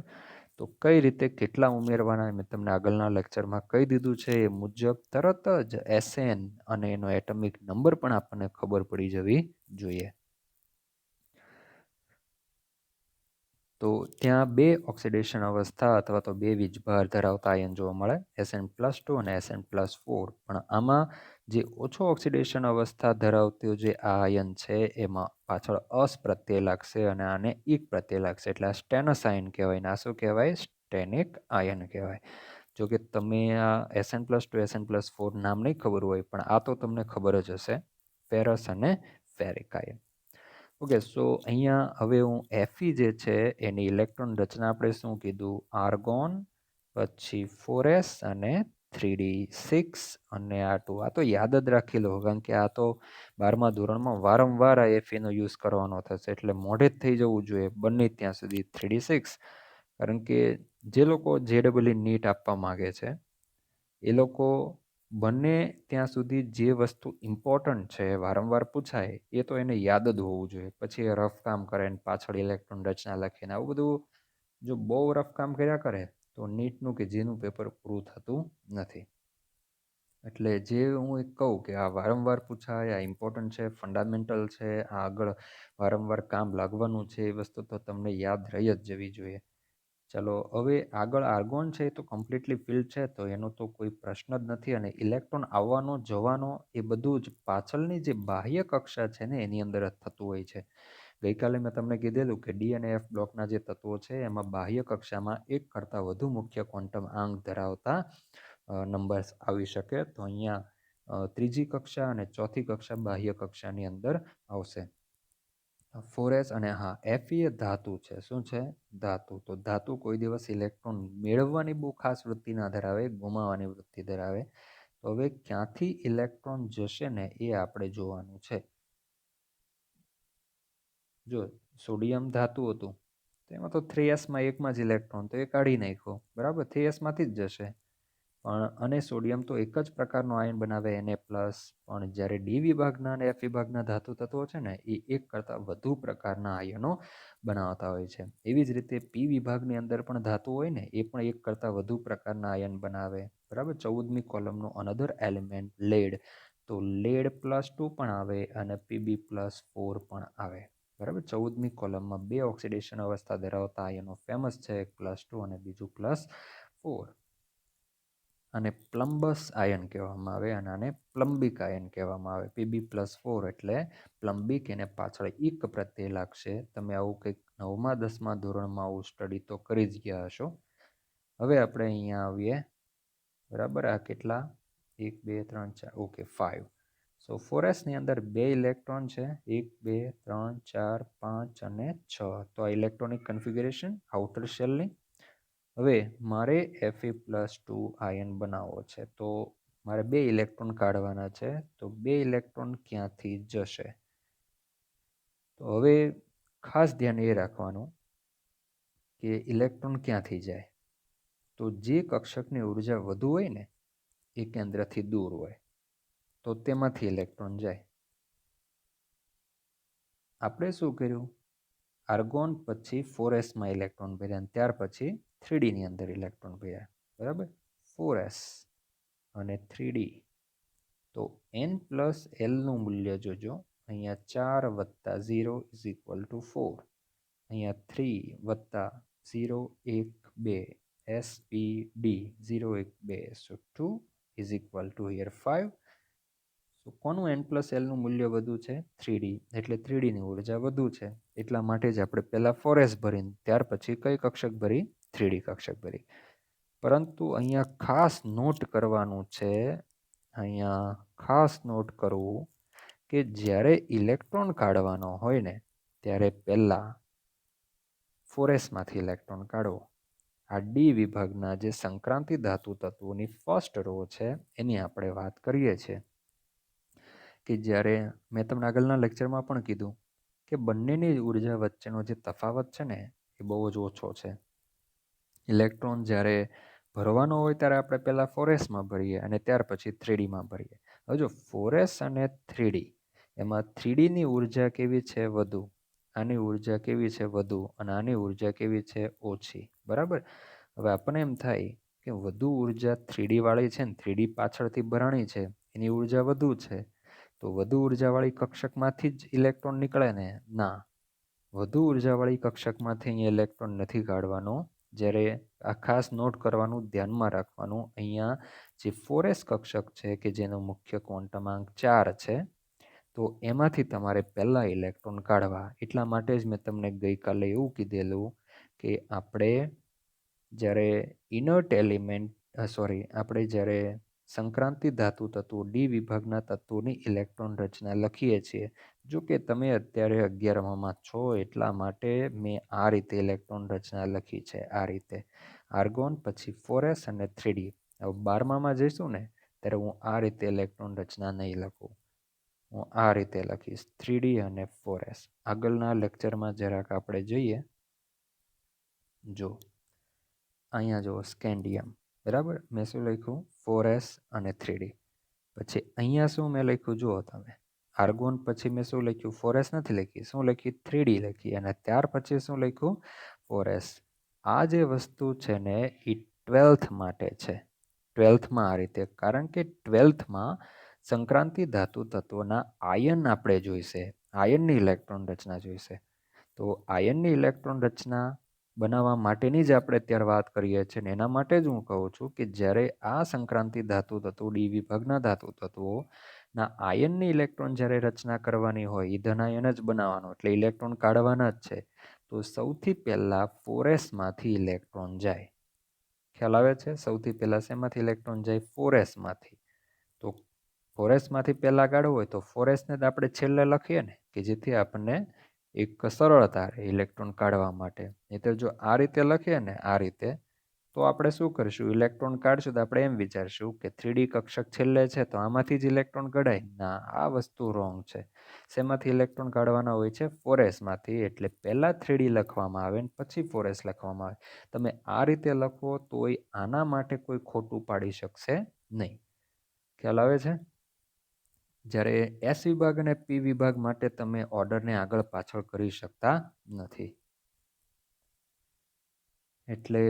તો કઈ રીતે કેટલા ઉમેરવાના મેં તમને આગળના લેક્ચરમાં કહી દીધું છે. એ મુજબ તરત જ Sn અને એનો એટમિક નંબર પણ આપણને ખબર પડી જવી જોઈએ. તો ત્યાં બે ઓક્સિડેશન અવસ્થા અથવા તો બે વીજભાર ધરાવતા આયન જોવા મળે, Sn+2 અને Sn+4. પણ આમાં જે ઓછો ઓક્સિડેશન અવસ્થા ધરાવતું જે આ આયન છે એમાં પાછળ અસ પ્રત્યય લાગશે અને આને ઈક પ્રત્યય લાગશે, એટલે આ સ્ટેનસ આયન કહેવાય. ને આ શું કહેવાય? સ્ટેનિક આયન કહેવાય. જો કે તમે આ Sn+2 Sn+4 નામ નહીં ખબર હોય, પણ આ તો તમને ખબર જ હશે, ફેરસ અને ફેરિક આયન. ઓકે, સો અહીંયા હવે હું Fe જે છે એની ઇલેક્ટ્રોન રચના આપણે શું કીધું? આર્ગોન, પછી 4s અને 3d6 અને આ2. આ તો યાદ જ રાખી લો, કારણ કે આ તો 12મા ધોરણમાં વારંવાર આ Feનો યુઝ કરવાનો થશે, એટલે મોઢે જ થઈ જવું જોઈએ બને ત્યાં સુધી 3d6. કારણ કે જે લોકો JEE નીટ આપવા માગે છે એ લોકો બને ત્યાં સુધી જે વસ્તુ ઇમ્પોર્ટન્ટ છે, વારંવાર પૂછાય, એ તો એને યાદ જ હોવું જોઈએ. પછી એ રફ કામ કરે ને પાછળ ઇલેક્ટ્રોન રચના લખીને આવું બધું જો બહુ રફ કામ કર્યા કરે તો નીટનું કે જેનું પેપર પૂરું થતું નથી. એટલે જે હું એક કહું કે આ વારંવાર પૂછાય, આ ઇમ્પોર્ટન્ટ છે, ફંડામેન્ટલ છે, આ આગળ વારંવાર કામ લાગવાનું છે, એ વસ્તુ તો તમને યાદ રહી જ જવી જોઈએ. ચલો હવે આગળ આર્ગોન છે એ તો કમ્પ્લીટલી ફિલ્ડ છે, તો એનો તો કોઈ પ્રશ્ન જ નથી. અને ઇલેક્ટ્રોન આવવાનો જવાનો એ બધું જ પાછળની જે બાહ્ય કક્ષા છે ને એની અંદર જ થતું હોય છે. ગઈકાલે મેં તમને કીધેલું કે ડી અને એફ બ્લોકના જે તત્વો છે એમાં બાહ્ય કક્ષામાં એક કરતાં વધુ મુખ્ય ક્વોન્ટમ આંક ધરાવતા નંબર્સ આવી શકે. તો અહીંયા ત્રીજી કક્ષા અને ચોથી કક્ષા બાહ્ય કક્ષાની અંદર આવશે. 4s અને હા, Fe એ ધાતુ છે. શું છે? ધાતુ. તો ધાતુ કોઈ દિવસ ઇલેક્ટ્રોન મેળવવાની બહુ ખાસ વૃત્તિ ના ધરાવે, ગુમાવવાની વૃત્તિ ધરાવે. તો હવે ક્યાંથી ઇલેક્ટ્રોન જશે ને એ આપણે જોવાનું છે. જો સોડિયમ ધાતુ હતું તેમાં તો 3s માં એકમાં જ ઇલેક્ટ્રોન, તો એ કાઢી નાખ્યો. બરાબર, 3s માંથી જ જશે. અને સોડિયમ તો એક જ પ્રકારનો આયન બનાવે Na+, પણ જ્યારે ડી વિભાગના અને એફ વિભાગના ધાતુ તત્વો છે ને એ એક કરતાં વધુ પ્રકારના આયનો બનાવતા હોય છે. એવી જ રીતે પી વિભાગની અંદર પણ ધાતુ હોય ને એ પણ એક કરતાં વધુ પ્રકારના આયન બનાવે. બરાબર. 14મી કોલમનો અનધર એલિમેન્ટ લેડ, તો લેડ +2 પણ આવે અને Pb+4 પણ આવે. બરાબર. 14મી કોલમમાં બે ઓક્સિડેશન અવસ્થા ધરાવતા આયનો ફેમસ છે, એક +2 અને બીજું +4. અને પ્લમ્બસ આયન કહેવામાં આવે અને આને પ્લમ્બિક આયન કહેવામાં આવે. Pb+4 એટલે પ્લમ્બિક, એને પાછળ ઇક પ્રત્યય લાગશે. તમે આવું કંઈક 9મા 10મા ધોરણમાં આવું સ્ટડી તો કરી જ ગયા હશો. હવે આપણે અહીંયા આવીએ. બરાબર. આ કેટલા? 1 2 3 4, ઓકે 5. સો 4s ની અંદર 2 ઇલેક્ટ્રોન છે, 1 2 3 4 5 અને 6. તો આ ઇલેક્ટ્રોનિક કન્ફિગ્યુરેશન આઉટર શેલની. હવે મારે Fe+2 આયન બનાવવો છે, તો મારે 2 ઇલેક્ટ્રોન કાઢવાના છે. તો 2 ઇલેક્ટ્રોન ક્યાંથી જશે? તો હવે ખાસ ધ્યાન એ રાખવાનું કે ઇલેક્ટ્રોન ક્યાંથી જાય. તો જે કક્ષકની ઉર્જા વધુ હોય ને એ કેન્દ્રથી દૂર હોય તો તેમાંથી ઇલેક્ટ્રોન જાય. આપણે શું કર્યું? આર્ગોન પછી 4sમાં ઇલેક્ટ્રોન ભર્યા અને ત્યાર પછી 3dની અંદર ઇલેક્ટ્રોન ભર્યા. બરાબર. 4s અને 3d. તો n+lનું મૂલ્ય જોજો. અહીંયા 4 + 0 = 4. અહીંયા 3 + 0 1 2 spd 0 1 2, so 2 = here 5. તો કોનું n+lનું મૂલ્ય વધુ છે? 3d. એટલે 3dની ઉર્જા વધુ છે. એટલા માટે જ આપણે પહેલા 4s ભરીને ત્યાર પછી કઈ કક્ષક ભરી? 3d કક્ષક ભરી. પરંતુ અહીંયા ખાસ નોટ કરવાનું છે, અહીંયા ખાસ નોટ કરવું કે જ્યારે ઇલેક્ટ્રોન કાઢવાનો હોય ને ત્યારે પહેલા 4sમાંથી ઇલેક્ટ્રોન કાઢવો. આ ડી વિભાગના જે સંક્રાંતિ ધાતુ તત્વોની ફર્સ્ટ રો છે એની આપણે વાત કરીએ છીએ. કે જ્યારે મેં તમને આગળના લેક્ચરમાં પણ કીધું કે બંનેની ઉર્જા વચ્ચેનો જે તફાવત છે ને એ બહુ જ ઓછો છે. ઇલેક્ટ્રોન જ્યારે ભરવાનો હોય ત્યારે આપણે પહેલાં 4sમાં ભરીએ અને ત્યાર પછી 3dમાં ભરીએ. હવે જો 4s અને 3d, એમાં 3dની ઉર્જા કેવી છે? વધુ. આની ઉર્જા કેવી છે? વધુ. અને આની ઉર્જા કેવી છે? ઓછી. બરાબર. હવે આપણને એમ થાય કે વધુ ઉર્જા 3d વાળી છે ને 3d પાછળથી ભરાણી છે, એની ઉર્જા વધુ છે, તો વધુ ઉર્જાવાળી કક્ષકમાંથી જ ઇલેક્ટ્રોન નીકળે ને? ના, વધુ ઉર્જાવાળી કક્ષકમાંથી અહીંયા ઇલેક્ટ્રોન નથી કાઢવાનો. જ્યારે આ ખાસ નોટ કરવાનું, ધ્યાનમાં રાખવાનું, અહીંયા જે 4s કક્ષક છે કે જેનો મુખ્ય ક્વોન્ટમાંક 4 છે, તો એમાંથી તમારે પહેલા ઇલેક્ટ્રોન કાઢવા. એટલા માટે જ મેં તમને ગઈકાલે એવું કીધેલું કે આપણે જ્યારે ઇનર્ટ એલિમેન્ટ આપણે જ્યારે સંક્રાંતિ ધાતુ તત્વો ડી વિભાગના તત્વોની ઇલેક્ટ્રોન રચના લખીએ છીએ. જો કે તમે અત્યારે 11મામાં છો એટલા માટે મેં આ રીતે ઇલેક્ટ્રોન રચના લખી છે. આ રીતે આર્ગોન પછી 4s અને 3d. હવે 12મામાં જઈશું ને ત્યારે હું આ રીતે ઇલેક્ટ્રોન રચના નહીં લખું, હું આ રીતે લખીશ 3d અને 4s. આગળના લેક્ચરમાં જરાક આપણે જોઈએ. જો અહીંયા જો સ્કેન્ડિયમ. બરાબર. મેં શું લખ્યું? 4s અને 3d. પછી અહીંયા શું મેં લખ્યું? જુઓ તમે, આર્ગોન પછી મેં શું લખ્યું? 4s નથી લખી. શું લખી? 3d લખી. અને ત્યાર પછી શું લખ્યું? 4s. આ જે વસ્તુ છે ને એ 12th માટે છે. 12thમાં આ રીતે, કારણ કે 12thમાં સંક્રાંતિ ધાતુ તત્વોના આયન આપણે જોઈશે, આયનની ઇલેક્ટ્રોન રચના જોઈશે. તો આયનની ઇલેક્ટ્રોન રચના બનાવવા માટેની જ આપણે અત્યારે વાત કરીએ છીએ. ને એના માટે જ હું કહું છું કે જ્યારે આ સંક્રાંતિ ધાતુ તત્વો ડી વિભાગના ધાતુ તત્વોના આયનની ઇલેક્ટ્રોન જ્યારે રચના કરવાની હોય, એ ધન આયન જ બનાવવાનો, એટલે ઇલેક્ટ્રોન કાઢવાના જ છે. તો સૌથી પહેલા 4sમાંથી ઇલેક્ટ્રોન જાય. ખ્યાલ આવે છે? સૌથી પહેલા શેમાંથી ઇલેક્ટ્રોન જાય? 4sમાંથી. તો 4sમાંથી પહેલા કાઢવું હોય તો 4sને જ આપણે છેલ્લે લખીએ ને, કે જેથી આપણને એક સરળતા રહે ઇલેક્ટ્રોન કાઢવા માટે. નહીં તો જો આ રીતે લખીએ ને, આ રીતે, તો આપણે શું કરીશું? ઇલેક્ટ્રોન કાઢશું તો આપણે એમ વિચારશું કે 3D કક્ષક છેલ્લે છે તો આમાંથી જ ઇલેક્ટ્રોન કઢાય. ના, આ વસ્તુ રોંગ છે. શેમાંથી ઇલેક્ટ્રોન કાઢવાના હોય છે? 4s માંથી. એટલે પહેલા 3D લખવામાં આવે ને પછી 4s લખવામાં આવે. તમે આ રીતે લખો તોય આના માટે કોઈ ખોટું પાડી શકશે નહીં. ખ્યાલ આવે છે? જ્યારે એસ વિભાગ અને પી વિભાગ માટે તમે ઓર્ડરને આગળ પાછળ કરી શકતા નથી. એટલે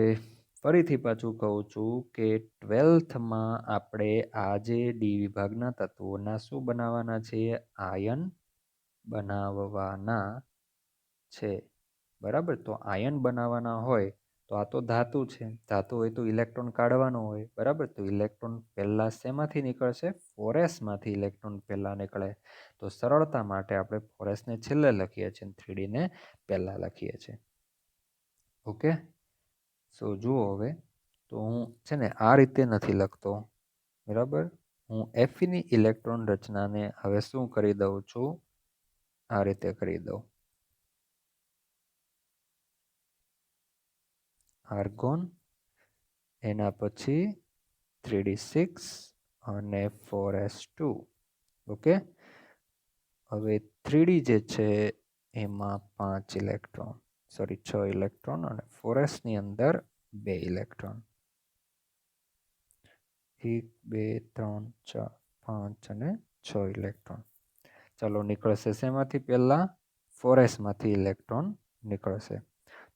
ફરીથી પાછું કહું છું કે 12થમાં આપણે આ જે ડી વિભાગના તત્વોના શું બનાવવાના છે? આયન બનાવવાના છે. બરાબર? તો આયન બનાવવાના હોય તો આ તો ધાતુ છે. ધાતુ હોય તો ઇલેક્ટ્રોન કાઢવાનો હોય. બરાબર? તો ઇલેક્ટ્રોન પહેલા શેમાંથી નીકળશે? 4s માંથી ઇલેક્ટ્રોન પહેલા નીકળે. તો સરળતા માટે આપણે 4s ને છેલ્લે લખીએ છીએ અને 3D ને પહેલા લખીએ છીએ. ઓકે? સો જુઓ હવે તો હું છે ને આ રીતે નથી લખતો. બરાબર? હું Feની ઇલેક્ટ્રોન રચનાને હવે શું કરી દઉં છું? આ રીતે કરી દઉં. આર્ગોન, એના પછી 3d6 અને 4s2. ઓકે? હવે 3D જે છે એમાં 5 ઇલેક્ટ્રોન, સોરી 6 ઇલેક્ટ્રોન અને 4s ની અંદર 2 ઇલેક્ટ્રોન. 1 2 3 4 5 અને 6 ઇલેક્ટ્રોન. ચાલો, નીકળશે શેમાંથી? પહેલા 4s માંથી ઇલેક્ટ્રોન નીકળશે.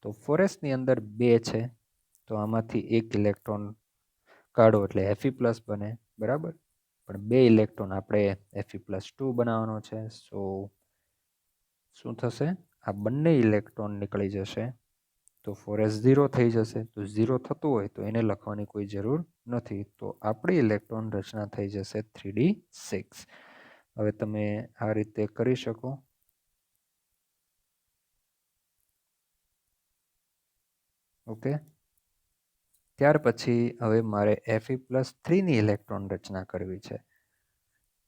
તો 4s ની અંદર 2 છે તો આમાંથી 1 ઇલેક્ટ્રોન કાઢો એટલે Fe+ બને. બરાબર? પણ 2 ઇલેક્ટ્રોન આપણે Fe+2 બનાવવાનો છે. સો શું થશે? આ બંને ઇલેક્ટ્રોન નીકળી જશે તો 4s 0 થઈ જશે. તો 0 થતું હોય તો એને લખવાની કોઈ જરૂર નથી. તો આપણી ઇલેક્ટ્રોન રચના થઈ જશે 3d6. હવે તમે આ રીતે કરી શકો. ઓકે? ત્યાર પછી હવે મારે Fe+3ની ઇલેક્ટ્રોન રચના કરવી છે.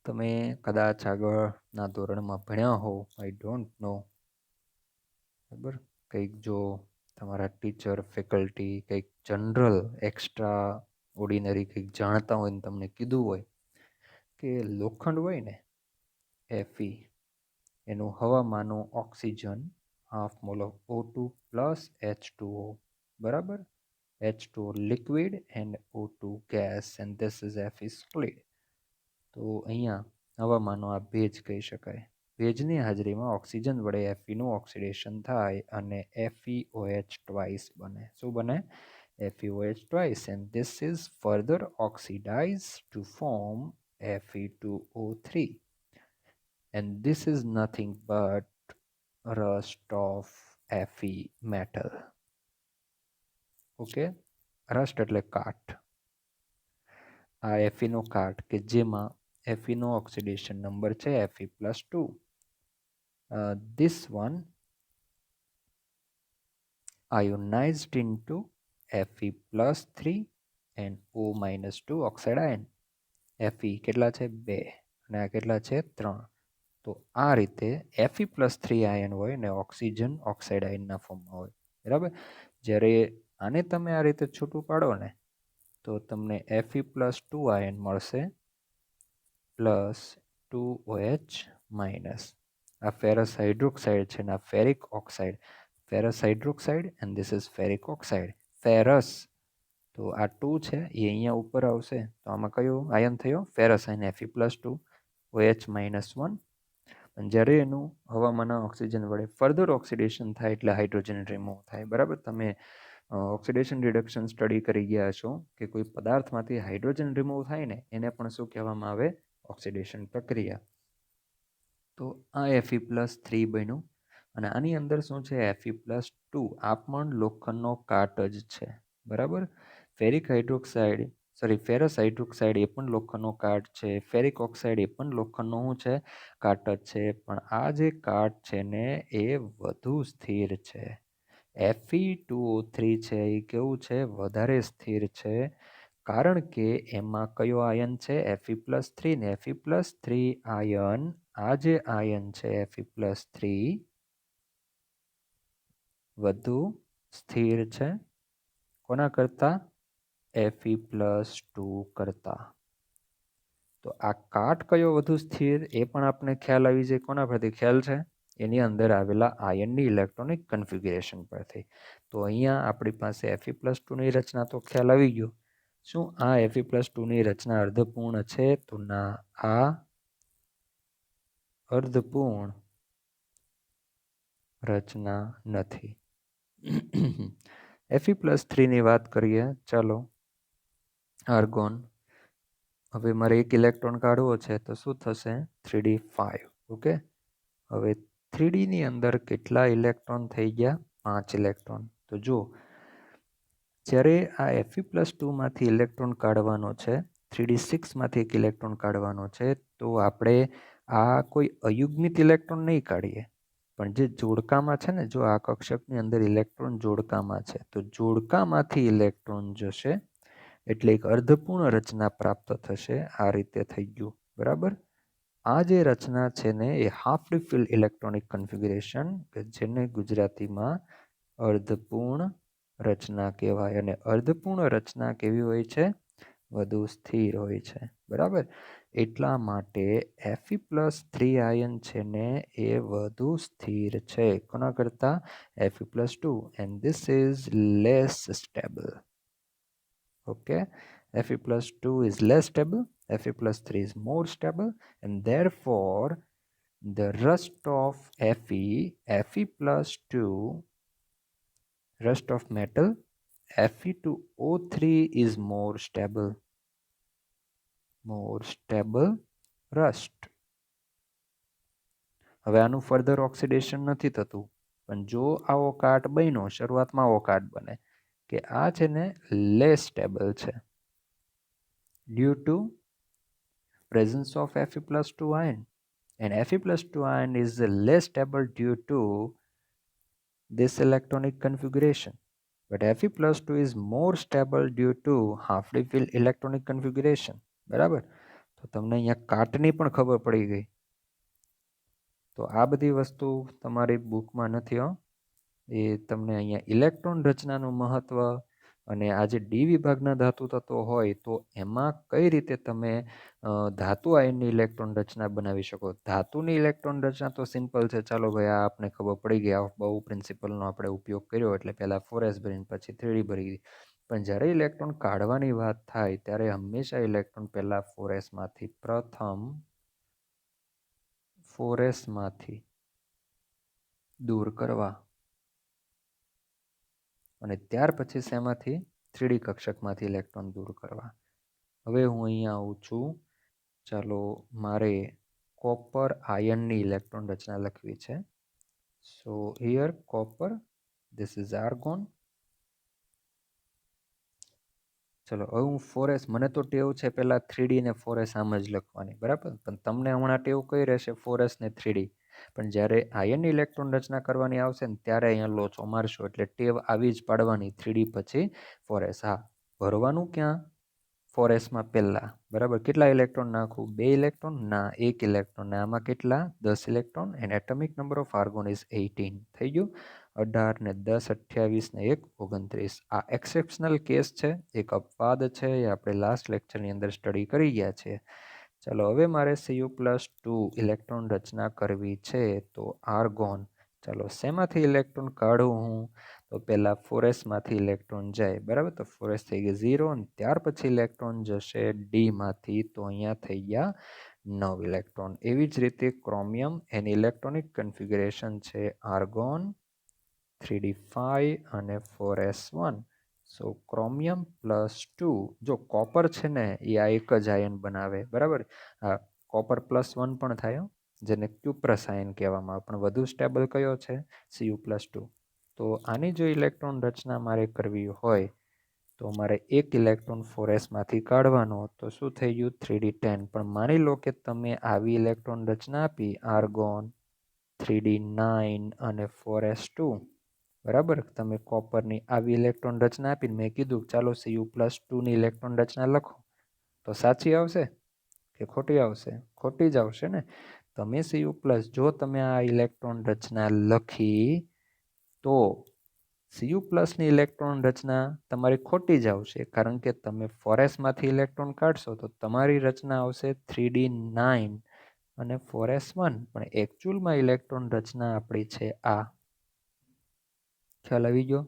તમે કદાચ આગળના ધોરણમાં ભણ્યા હો, આઈ ડોન્ટ નો. બરાબર? કંઈક જો તમારા ટીચર, ફેકલ્ટી કંઈક જનરલ એક્સ્ટ્રા ઓર્ડિનરી કંઈક જાણતા હોય ને તમને કીધું હોય કે લોખંડ હોય ને Fe, એનું હવામાંનું oxygen half mole of O2 plus H2O. બરાબર? H2O liquid and O2 gas and this is Fe solid. તો અહીંયા હવામાંનો આ ભેજ કહી શકાય. ભેજની હાજરીમાં ઓક્સિજન વડે Feનું ઓક્સિડેશન થાય અને FeOH બને. શું બને? FeOH, and this is further oxidized to form Fe2O3, and this is nothing but rust of Fe metal. Okay? Rust એટલે કાટ. આ Feનો કાટ કે જેમાં Feનો ઓક્સિડેશન નંબર છે Fe+2. This one ionized into Fe+3 and O-2 oxide ion. Fe કેટલા છે? 2 અને આ કેટલા છે? 3. તો આ રીતે Fe+3 આયન હોય ને ઓક્સિજન ઓક્સાઇડ આયનના ફોર્મમાં હોય. બરાબર? જ્યારે આને તમે આ રીતે છૂટું પાડો ને તો તમને Fe+2 આયન મળશે પ્લસ 2OH-. આ ફેરસ હાઇડ્રોક્સાઇડ છે ને આ ferric oxide. Ferrous hydroxide and this is ferric oxide. Ferrous તો આ 2 છે એ અહીંયા ઉપર આવશે તો આમાં કયો આયન થયો? Ferrous ion Fe+2 OH-1. અને જ્યારે એનું હવામાંના ઓક્સિજન વડે ફર્ધર ઓક્સિડેશન થાય એટલે હાઇડ્રોજન રિમૂવ થાય. બરાબર? તમે ઓક્સિડેશન રિડક્શન સ્ટડી કરી ગયા છો કે કોઈ પદાર્થમાંથી હાઇડ્રોજન રિમૂવ થાય ને એને પણ શું કહેવામાં આવે? ઓક્સિડેશન પ્રક્રિયા. તો આ Fe+3 બન્યું અને આની અંદર શું છે? Fe+2. આ પણ લોખંડનો કાટ જ છે. બરાબર? Ferric hydroxide, sorry ferrous hydroxide એ પણ લોખંડનો કાટ છે. ફેરિક ઓક્સાઇડ એ પણ લોખંડનો શું છે? કાટ જ છે. પણ આ જે કાટ છે ને એ વધુ સ્થિર છે. Fe2O3 છે એ કેવું છે? વધારે સ્થિર છે. કારણ કે એમાં કયો આયન છે? Fe+3 ને Fe+3 આયન, આ જે આયન છે Fe+3 વધુ સ્થિર છે. કોના કરતા? Fe+2 કરતા. તો આ કાટ કયો વધુ સ્થિર એ પણ આપણે ખ્યાલ આવી જાય. કોના પરથી ખ્યાલ છે? એની અંદર આવેલા આયનની ઇલેક્ટ્રોનિક કન્ફિગ્યુરેશન પરથી. તો અહીંયા આપણી પાસે Fe+2ની રચના તો ખ્યાલ આવી ગયો. શું આ Fe+2ની રચના અર્ધપૂર્ણ છે? તો ના, આ અર્ધપૂર્ણ રચના નથી. Fe+3ની વાત કરીએ. ચાલો, આર્ગોન. હવે મારે એક ઇલેક્ટ્રોન કાઢવો છે તો શું થશે? 3d5. ઓકે, હવે 3dની અંદર કેટલા ઇલેક્ટ્રોન થઈ ગયા? 5 ઇલેક્ટ્રોન. તો જો જ્યારે આ Fe+2માંથી ઇલેક્ટ્રોન કાઢવાનો છે, 3d6માંથી એક ઇલેક્ટ્રોન કાઢવાનો છે, તો આપણે આ કોઈ અયુગ્મિત ઇલેક્ટ્રોન નહીં કાઢીએ, પણ જે જોડકામાં છે ને, જો આ કક્ષકની અંદર ઇલેક્ટ્રોન જોડકામાં છે તો જોડકામાંથી ઇલેક્ટ્રોન જશે એટલે એક અર્ધપૂર્ણ રચના પ્રાપ્ત થશે. આ રીતે થઈ ગયું. બરાબર. આ જે રચના છે ને એ હાફ રિફિલ ઇલેક્ટ્રોનિક કન્ફિગ્યુરેશન, કે જેને ગુજરાતીમાં અર્ધપૂર્ણ રચના કહેવાય. અને અર્ધપૂર્ણ રચના કેવી હોય છે? વધુ સ્થિર હોય છે. બરાબર. એટલા માટે Fe+3 આયન છે ને એ વધુ સ્થિર છે. કોના કરતા? Fe+2. and this is less stable. Okay, Fe+2 is less stable, Fe+3 is more stable, and therefore the rust of Fe+2, rust of metal Fe2O3 is more stable rust. હવે આનું further oxidation નથી થતું, પણ જો આવો કાટ બન્યો, શરૂઆતમાં આવો કાટ બને કે આ છે ને લેસ સ્ટેબલ છે due to presence of Fe+2 ion, and Fe+2 ion is less stable due to this electronic configuration, but Fe+2 is more stable due to half refill electronic configuration. બરાબર. તો તમને અહીંયા કાટની પણ ખબર પડી ગઈ. તો આ બધી વસ્તુ તમારી બુકમાં નથી હો. એ તમને અહીંયા ઇલેક્ટ્રોન રચનાનું મહત્વ અને આ જે ડી વિભાગના ધાતુ તત્વો હોય તો એમાં કઈ રીતે તમે ધાતુ આયનની ઇલેક્ટ્રોન રચના બનાવી શકો. ધાતુની ઇલેક્ટ્રોન રચના તો સિમ્પલ છે. ચાલો ભાઈ, આ આપણે ખબર પડી ગઈ. બહુ પ્રિન્સિપલનો આપણે ઉપયોગ કર્યો એટલે પહેલાં 4s ભરીને પછી 3d ભરી ગઈ. પણ જ્યારે ઇલેક્ટ્રોન કાઢવાની વાત થાય ત્યારે હંમેશા ઇલેક્ટ્રોન પહેલાં 4sમાંથી પ્રથમ 4sમાંથી દૂર કરવા અને ત્યાર પછી શેમાંથી? 3d કક્ષકમાંથી ઇલેક્ટ્રોન દૂર કરવા. હવે હું અહીંયા આવું છું. ચાલો, મારે કોપર આયનની ઇલેક્ટ્રોન રચના લખવી છે. સો here copper, this is argon. ચલો, હવે હું 4s, મને તો ટેવ છે પહેલાં 3d ને 4s આમ જ લખવાની. બરાબર. પણ તમને હમણાં ટેવ કઈ રહેશે? 4s ને 3d. પણ જ્યારે આયનની ઇલેક્ટ્રોન રચના કરવાની આવશે ને ત્યારે અહીંયા લોચો મારશો એટલે ટેવ આવી જ પાડવાની 3d પછી 4s. હા, ભરવાનું ક્યાં? 4sમાં પહેલાં. બરાબર. કેટલા ઇલેક્ટ્રોન નાખું? 2 ઇલેક્ટ્રોન? ના, 1 ઇલેક્ટ્રોન. ને આમાં કેટલા? 10 electron. And atomic number of argon is 18. થઈ ગયું. 18 ને 10 28 ને 1 29. આ એક્સેપ્શનલ કેસ છે, એક અપવાદ છે. એ આપણે લાસ્ટ લેક્ચરની અંદર સ્ટડી કરી ગયા છે. ચાલો, હવે મારે Cu+2 ઇલેક્ટ્રોન રચના કરવી છે તો આર્ગોન. ચાલો, શેમાંથી ઇલેક્ટ્રોન કાઢું હું? તો પહેલાં 4sમાંથી ઇલેક્ટ્રોન જાય. બરાબર. તો 4s થઈ ગઈ 0 અને ત્યાર પછી ઇલેક્ટ્રોન જશે ડીમાંથી. તો અહીંયા થઈ ગયા 9 ઇલેક્ટ્રોન. એવી જ રીતે ક્રોમિયમ, એની ઇલેક્ટ્રોનિક કન્ફિગ્યુરેશન છે આર્ગોન 3d5 અને 4s1. સો ક્રોમિયમ +2. જો કોપર છે ને એ આ એક જ આયન બનાવે. બરાબર. હા, કોપર +1 પણ થાય, જેને ક્યુપ્રસ આયન કહેવામાં આવે. પણ વધુ સ્ટેબલ કયો છે? Cu+2. તો આની જો ઇલેક્ટ્રોન રચના મારે કરવી હોય તો મારે એક ઇલેક્ટ્રોન 4sમાંથી કાઢવાનો. તો શું થઈ ગયું? 3d10. પણ માની લો કે તમે આવી ઇલેક્ટ્રોન રચના આપી આર્ગોન 3d9 અને 4s2. બરાબર. તમે કોપરની આવી ઇલેક્ટ્રોન રચના આપીને મેં કીધું ચાલો Cu+2ની ઇલેક્ટ્રોન રચના લખો, તો સાચી આવશે કે ખોટી આવશે? ખોટી જ આવશે ને. તમે Cu+, જો તમે આ ઇલેક્ટ્રોન રચના લખી તો Cu પ્લસની ઇલેક્ટ્રોન રચના તમારી ખોટી જ આવશે, કારણ કે તમે 4s ઇલેક્ટ્રોન કાઢશો તો તમારી રચના આવશે 3d9 અને 4s1, પણ એકચ્યુઅલમાં ઇલેક્ટ્રોન રચના આપણી છે આ. ખ્યાલ આવી ગયો?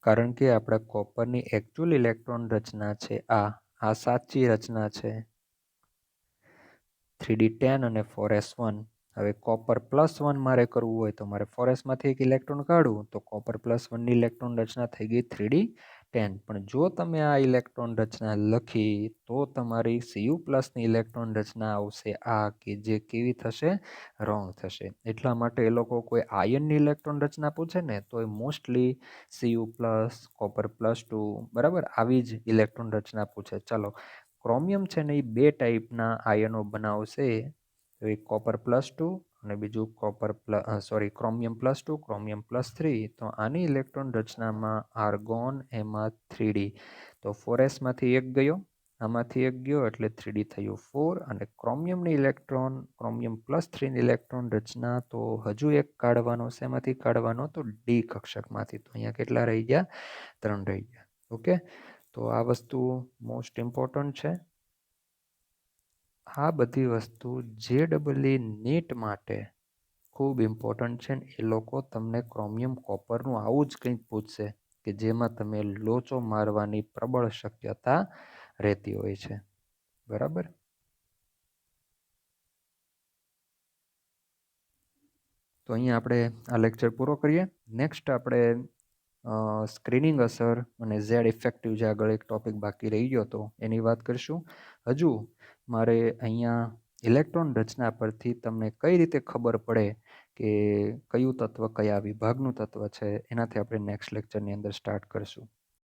કારણ કે આપણા કોપરની એકચ્યુઅલ ઇલેક્ટ્રોન રચના છે આ સાચી રચના છે 3d10 અને 4s1. હવે કોપર +1 મારે કરવું હોય તો મારે 4sમાંથી એક ઇલેક્ટ્રોન કાઢવું, તો કોપર +1ની ઇલેક્ટ્રોન રચના થઈ ગઈ 3d10. પણ જો તમે આ ઇલેક્ટ્રોન રચના લખી તો તમારી Cu+ની ઇલેક્ટ્રોન રચના આવશે આ, કે જે કેવી થશે? રોંગ થશે. એટલા માટે એ લોકો કોઈ આયનની ઇલેક્ટ્રોન રચના પૂછે ને તો એ મોસ્ટલી Cu+, કોપર +2, બરાબર, આવી જ ઇલેક્ટ્રોન રચના પૂછે. ચાલો, ક્રોમિયમ છે ને એ 2 ટાઈપના આયનો બનાવશે, તો એક કોપર +2 અને બીજું ક્રોમિયમ +2, ક્રોમિયમ +3. તો આની ઇલેક્ટ્રોન રચનામાં આર્ગોન, એમાં 3d, તો 4sમાંથી એક ગયો, આમાંથી એક ગયો એટલે 3d થયું 4. અને ક્રોમિયમની ઇલેક્ટ્રોન, ક્રોમિયમ +3ની ઇલેક્ટ્રોન રચના તો હજુ એક કાઢવાનો, શેમાંથી કાઢવાનો? તો ડી કક્ષકમાંથી. તો અહીંયા કેટલા રહી ગયા? 3 રહી ગયા. ઓકે, તો આ વસ્તુ મોસ્ટ ઇમ્પોર્ટન્ટ છે. આ બધી વસ્તુ JEE નીટ માટે ખૂબ ઇમ્પોર્ટન્ટ છે. એ લોકો તમને ક્રોમિયમ કોપરનું આવું જ કંઈક પૂછશે કે જેમાં તમે લોચો મારવાની પ્રબળ શક્યતા રહેતી હોય છે. બરાબર? તો અહીંયા આપણે આ લેક્ચર પૂરો કરીએ. નેક્સ્ટ આપણે સ્ક્રીનિંગ અસર અને ઝેડ ઇફેક્ટિવ, જે આગળ એક ટોપિક બાકી રહી ગયો હતો એની વાત કરીશું. હજુ મારે અહીંયા ઇલેક્ટ્રોન રચના પરથી તમને કઈ રીતે ખબર પડે કે કયું તત્વ કયા વિભાગનું તત્વ છે, એનાથી આપણે નેક્સ્ટ લેક્ચરની અંદર સ્ટાર્ટ કરીશું.